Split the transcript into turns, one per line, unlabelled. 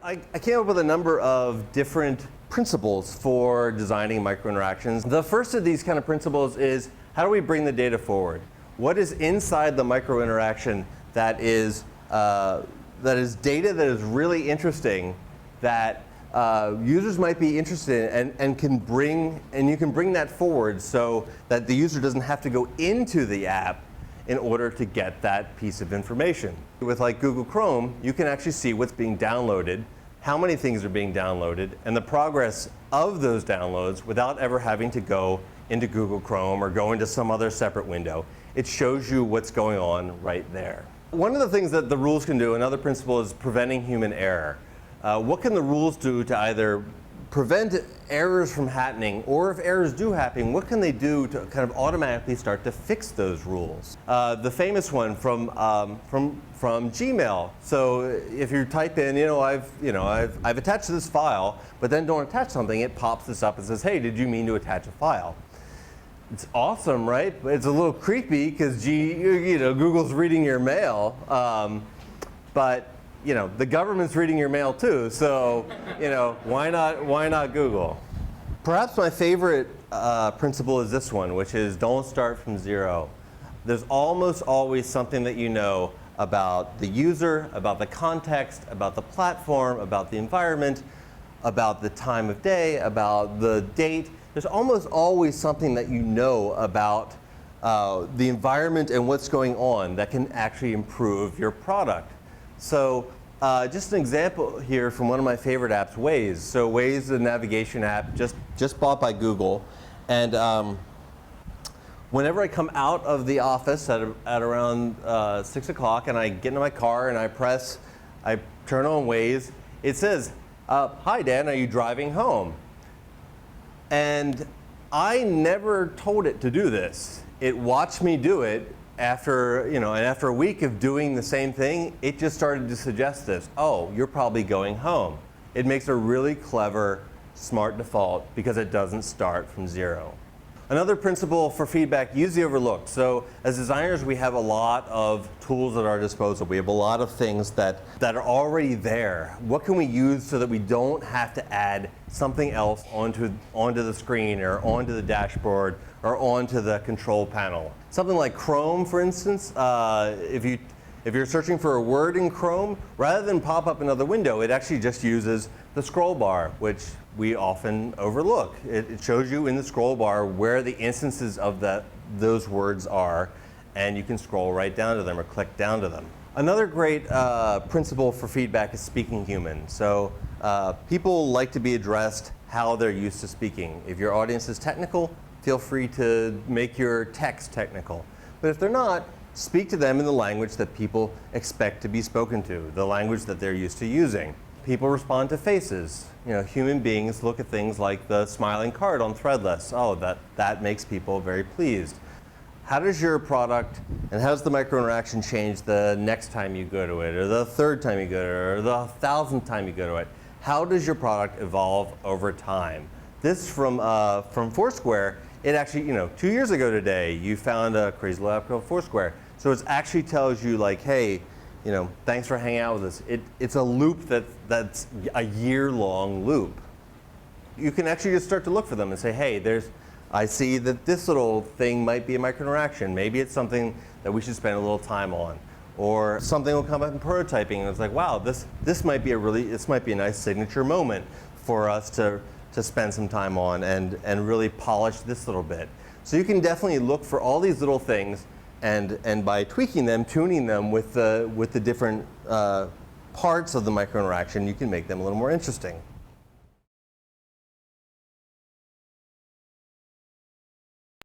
I came up with a number of different principles for designing microinteractions. The first of these kind of principles is, how do we bring the data forward? What is inside the microinteraction that is data that is really interesting, that users might be interested in, and you can bring that forward so that the user doesn't have to go into the app in order to get that piece of information. With like Google Chrome, you can actually see what's being downloaded, how many things are being downloaded, and the progress of those downloads without ever having to go into Google Chrome or go into some other separate window. It shows you what's going on right there. One of the things that the rules can do, another principle, is preventing human error. What can the rules do to either prevent errors from happening, or if errors do happen, what can they do to kind of automatically start to fix those rules? The famous one from Gmail. So if you type in, I've attached this file, but then don't attach something, it pops this up and says, hey, did you mean to attach a file? It's awesome, right? But it's a little creepy because Google's reading your mail, but the government's reading your mail too, so why not Google? Perhaps my favorite principle is this one, which is don't start from zero. There's almost always something that you know about the user, about the context, about the platform, about the environment, about the time of day, about the date. There's almost always something that you know about the environment and what's going on that can actually improve your product. So just an example here from one of my favorite apps, Waze. So Waze is a navigation app just bought by Google. And whenever I come out of the office at around 6 o'clock and I get into my car and I turn on Waze, it says, hi Dan, are you driving home? And I never told it to do this. It watched me do it. After a week of doing the same thing, it just started to suggest this. Oh, you're probably going home. It makes a really clever, smart default because it doesn't start from zero. Another principle for feedback, use the overlooked. So as designers, we have a lot of tools at our disposal. We have a lot of things that are already there. What can we use so that we don't have to add something else onto the screen or onto the dashboard or onto the control panel? Something like Chrome, for instance, if you're searching for a word in Chrome, rather than pop up another window, it actually just uses the scroll bar, which we often overlook. It shows you in the scroll bar where the instances of those words are, and you can scroll right down to them or click down to them. Another great principle for feedback is speaking human. So people like to be addressed how they're used to speaking. If your audience is technical, feel free to make your text technical. But if they're not, speak to them in the language that people expect to be spoken to, the language that they're used to using. People respond to faces. Human beings look at things like the smiling card on Threadless. Oh, that makes people very pleased. How does your product and how does the microinteraction change the next time you go to it, or the third time you go to it, or the 1,000th time you go to it? How does your product evolve over time? This from Foursquare. It actually, 2 years ago today, you found a crazy little app called Foursquare. So it actually tells you like, hey, thanks for hanging out with us. It's a loop that's a year-long loop. You can actually just start to look for them and say, hey, I see that this little thing might be a microinteraction. Maybe it's something that we should spend a little time on. Or something will come up in prototyping and it's like, wow, this might be a nice signature moment for us to spend some time on and really polish this little bit. So you can definitely look for all these little things, and by tweaking them, tuning them with the different parts of the microinteraction, you can make them a little more interesting.